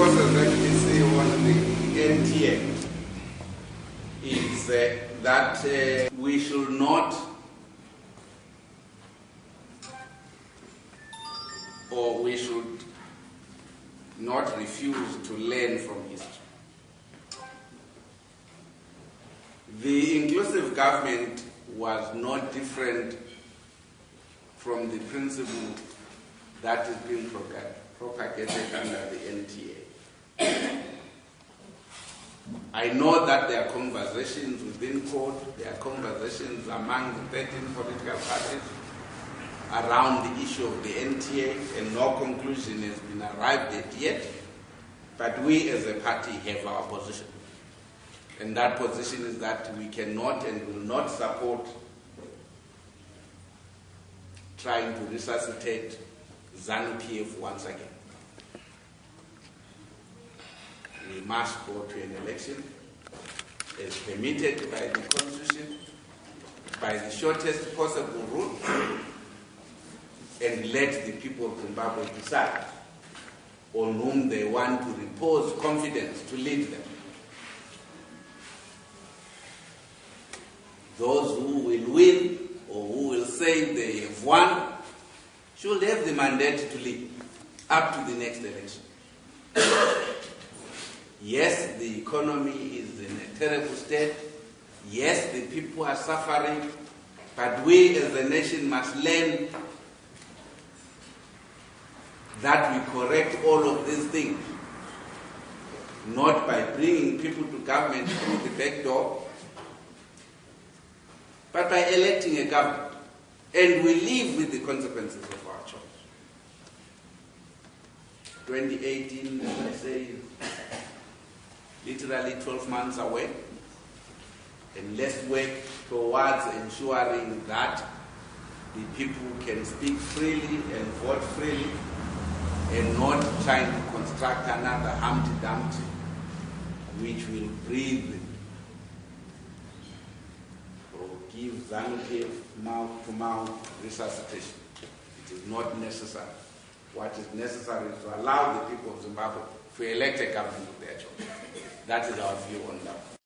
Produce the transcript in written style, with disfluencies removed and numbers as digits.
course as MDC on the NTA is that we should not, or we should not refuse to learn from history. The inclusive government was not different from the principle that is being propagated under the NTA. I know that there are conversations within court, there are conversations among the 13 political parties around the issue of the NTA, and no conclusion has been arrived at yet, but we as a party have our position. And that position is that we cannot and will not support trying to resuscitate ZANU PF once again. We must go to an election as permitted by the Constitution, by the shortest possible route, and let the people of Zimbabwe decide on whom they want to repose confidence to lead them. Those who will win or who will say they have won should have the mandate to lead up to the next election. Yes, the economy is in a terrible state. Yes, the people are suffering. But we as a nation must learn that we correct all of these things, not by bringing people to government through the back door, but by electing a government. And we live with the consequences of our choice. 2018, as I say, literally 12 months away. And let's work towards ensuring that the people can speak freely and vote freely, and not trying to construct another Humpty Dumpty which will breathe or give ZANU PF mouth-to-mouth resuscitation. It is not necessary. What is necessary is to allow the people of Zimbabwe to elect a government of their choice. That is our view on that.